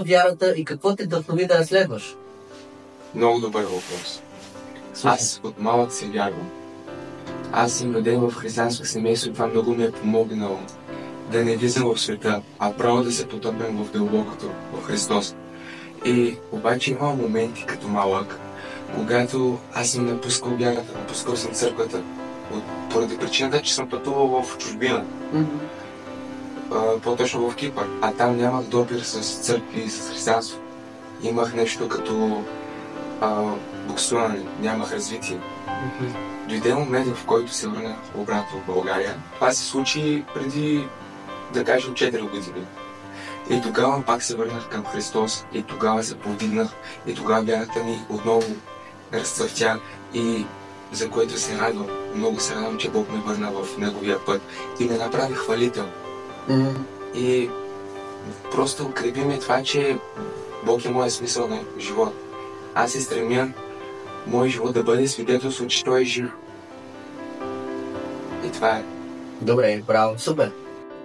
във вярата и какво те вдъхнови да я следваш? Много добър въпрос. Аз от малък се вярвам. Аз съм роден в християнско семейство и това много ми е помогнало да не влизам в света, а право да се потъпям в дълбокото, в Христос. И обаче има моменти като малък, когато аз съм напускал вярата, напускал съм църквата, поради причината, че съм пътувал в чужбина. По-точно в Кипър, а там нямах допир с църкви и с християнство. Имах нещо като буксуване, нямах развитие. Дойде момент, в който се върнах обратно в България. Това се случи преди, да кажем, 4 години. И тогава пак се върнах към Христос, и тогава се повдигнах, и тогава вярата ми отново разцъфтя, и за което се радвам. Много се радвам, че Бог ме върна в Неговия път и ме направи хвалител. И просто укрепи ме това, че Бог е моят смисъл на живот. Аз се стремя моят живот да бъде свидетелство, че Той е жив. И това е. Добре, браво, супер.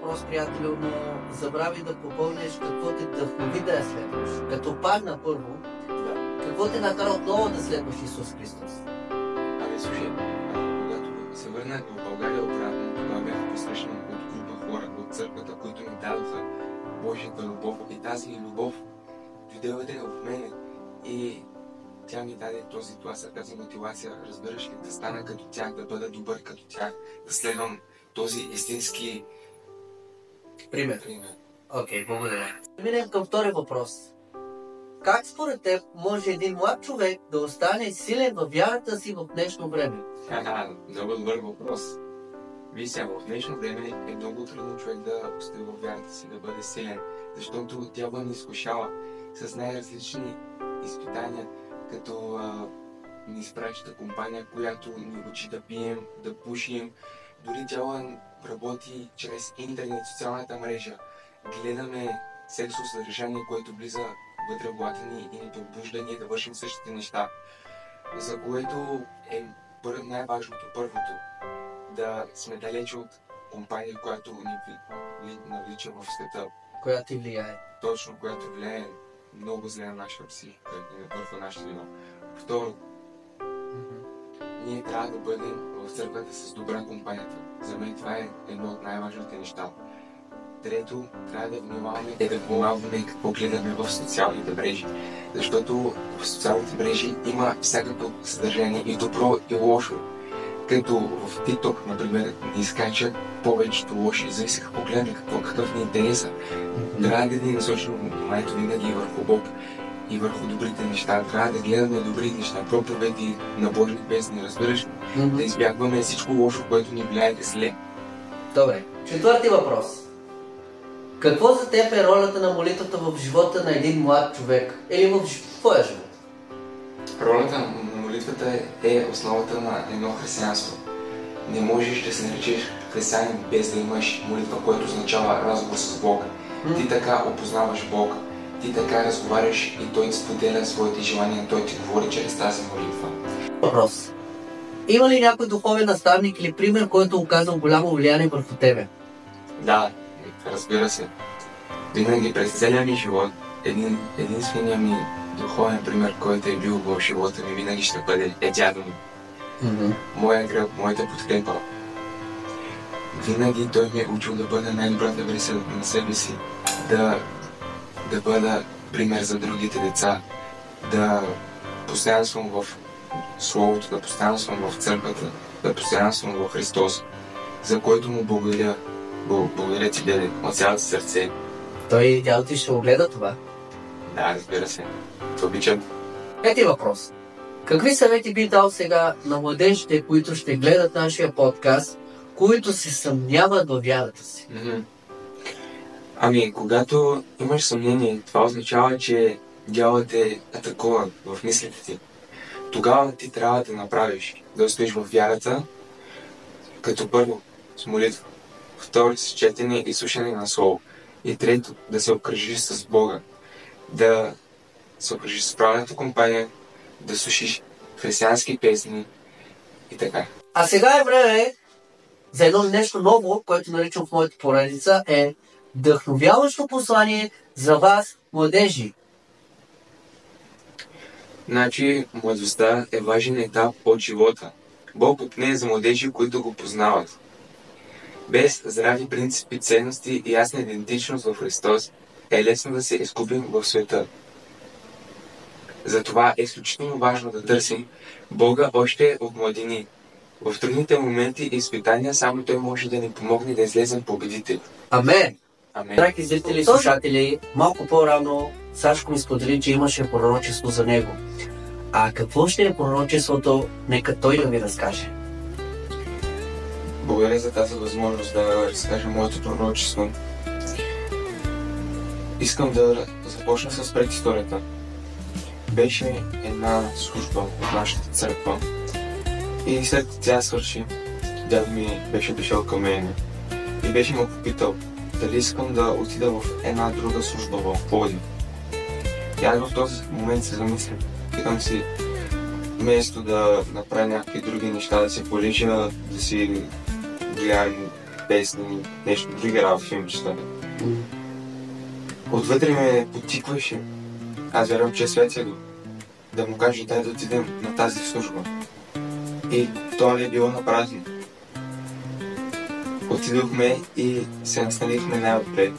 Въпрос, приятелю, но забрави да попълниш какво те вдъхнови да я следваш. Като падна първо, какво те накара отново да следваш Исус Христос? Слушай, когато се върнах в България обратно, тогава бях посрещан от група хора от църквата, които ми дадоха Божията любов. И тази любов дойде вътре в мене. И тя ми даде този тласък, тази мотивация, разбираш ли, да стана като тях, да бъда добър като тях, да следвам този истински пример. Окей, благодаря. Минем към втори въпрос. Как според теб може един млад човек да остане силен във вярата си в днешно време? Много добър въпрос. Виж, в днешно време е много трудно човек да устои във вярата си, да бъде силен, защото дяволът ни изкушава с най-различни изпитания, като ни изпраща компания, която ни учи да пием, да пушим. Дори дяволът работи чрез интернет, социалната мрежа. Гледаме сексуално съдържание, което влиза вътре в главата ни и ни побужда ние да вършим същите неща. За което е най-важното, първото, да сме далече от компания, която ни навлича в света. Която ти влияе. Точно, която влияе много зле на нашата психика и върху нашата вина. Второ, ние трябва да бъдем в църквата с добра компанията. За мен това е едно от най-важните неща. Трето, трябва да внимаваме какво гледаме в социалните мрежи. Защото в социалните мрежи има всякакво съдържание, и добро, и лошо. Като в TikTok, например, ни изкачат повечето лоши, зависи какво гледаме, какъв ни е интереса. Трябва да ни насочим вниманието винаги върху Бог и върху добрите неща. Трябва да гледаме добри неща, проповеди на Божни песни, разбираш ли? Да избягваме всичко лошо, което ни влияе зле. Добре. Четвърти въпрос. Какво за теб е ролята на молитвата в живота на един млад човек? Или в твоя живот? Ролята на молитвата е основата на едно християнство. Не можеш да се наречеш християнин без да имаш молитва, което означава разговор с Бога. Ти така опознаваш Бога. Ти така разговаряш и Той ти споделя своите желания, Той ти говори чрез тази молитва. Въпрос. Има ли някой духовен наставник или пример, който оказал голямо влияние върху тебе? Да, разбира се. Винаги през целия ми живот единствения ми духовен пример, който е бил в живота ми, винаги ще бъде дядо ми. Моя гръб, моята подкрепа. Винаги той ми е учил да бъда най-добрата версия на себе си, да бъда пример за другите деца, да постоянствам в Словото, да постоянствам в църквата, да постоянствам в Христос, за което му благодаря. Благодаря ти, деде, от цялото сърце. Той дядо ти ще огледа това? Да, разбира се. Те обичам. Пети въпрос. Какви съвети би дал сега на младежите, които ще гледат нашия подкаст, които се съмняват във вярата си? Ами, когато имаш съмнение, това означава, че дяволът е атакуван в мислите ти. Тогава ти трябва да направиш, да устоиш в вярата, като първо с молитва, второ с четене и слушане на Слово, и трето да се обкръжиш с Бога, да се обкръжиш с правилната компания, да слушаш християнски песни и така. А сега е време за едно нещо ново, което наричам в моята поредица, е вдъхновяващо послание за вас, младежи. Значи, младостта е важен етап от живота. Бог отне за младежи, които го познават. Без здрави принципи, ценности и ясна идентичност в Христос е лесно да се изгубим в света. Затова е изключително важно да търсим Бога още от младини. В трудните моменти и изпитания само Той може да ни помогне да излезем победители. Амен! Амен. Драги зрители и слушатели, малко по-рано Сашко ми сподели, че имаше пророчество за него. А какво ще е пророчеството? Нека той да ви разкаже. Благодаря за тази възможност да разкажа моето пророчество. Искам да започна с предисторията. Беше една служба от нашата църква и след тя свърши, дядо ми беше дошъл към мен и беше ме попитал дали искам да отида в една друга служба в Пловдив. И аз в този момент се замислям. Питам си, вместо да направя някакви други неща, да се полежа, да си гледам песни, нещо, други работи, филмчета. Отвътре ме потикваше. Аз вярвам, че е Святия Дух. Да му кажа, дай да отидем на тази служба. И това не е било на празник. Отидохме и се настанихме най-отпред.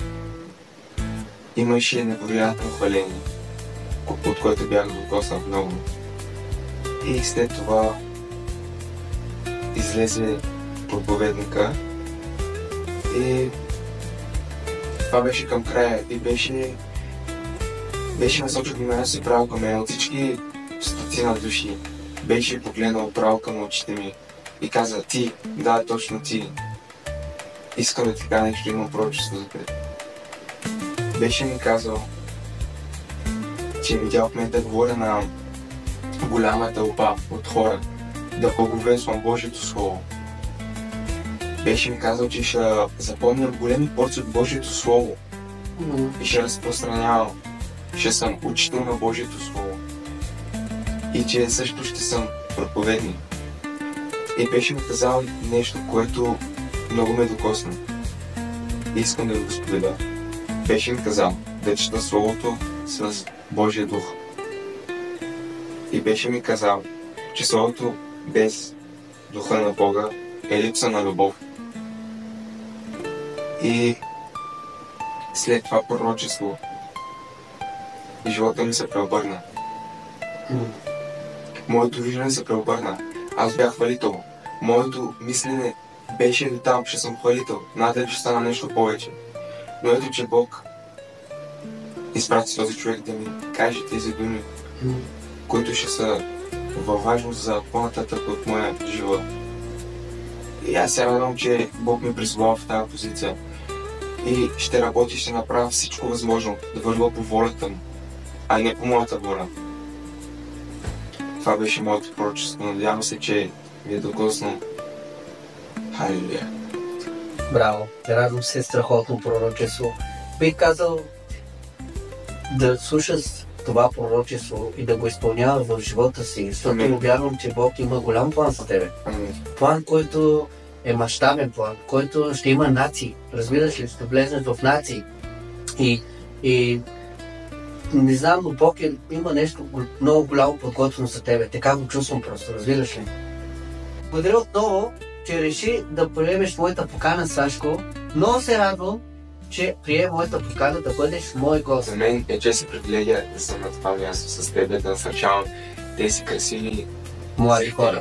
Имаше невероятно хваление, от което бях докоснат много. И след това излезе проповедника и това беше към края и беше насочил внимание си право към мен от всички стотина души. Беше погледнал право към очите ми и каза: ти, да, точно ти. Искам да ти кажа нещо, имам пророчество за теб. Беше ми казал, че видял в мен да говоря на голяма тълпа от хора, да благовествам Божието Слово. Беше ми казал, че ще запомням големи порции от Божието Слово и ще разпространявам. Ще съм учител на Божието Слово и че също ще съм проповедник. И беше ми казал нещо, което много ме докосна. И искам да го споделя. Беше ми казал да чета Словото с Божия Дух. И беше ми казал, че Словото без Духа на Бога е липса на любов. И след това пророчество живота ми се преобърна. Моето виждане се преобърна. Аз бях хвалител. Моето мислене беше до там, че съм хвалител. Надали ще стана нещо повече. Но ето, че Бог изпрати този човек да ми каже тези думи, които ще са във важност за по-нататък от моя живот. И аз се радвам, че Бог ми призовава в тази позиция. И ще работи, ще направя всичко възможно да вървя по волята му, а не по моята воля. Това беше моето пророчество. Надявам се, че ви е докоснал. Халилуя. Браво! Радвам се, страхотно пророчество. Бих казал да слушаш това пророчество и да го изпълнява в живота си, защото вярвам, че Бог има голям план за тебе. План, който е мащабен план, който ще има нации. Разбираш ли, ще влезнеш в нации. И не знам, но Бог има нещо много голямо подготвено за тебе. Така го чувствам просто, разбираш ли. Благодаря отново, че реши да приемеш моята покана, Сашко. Много се радвам, че приема моята покана да бъдеш мой гост. За мен е чест и привилегия да съм на това място с теб, да насърчавам тези красиви млади хора.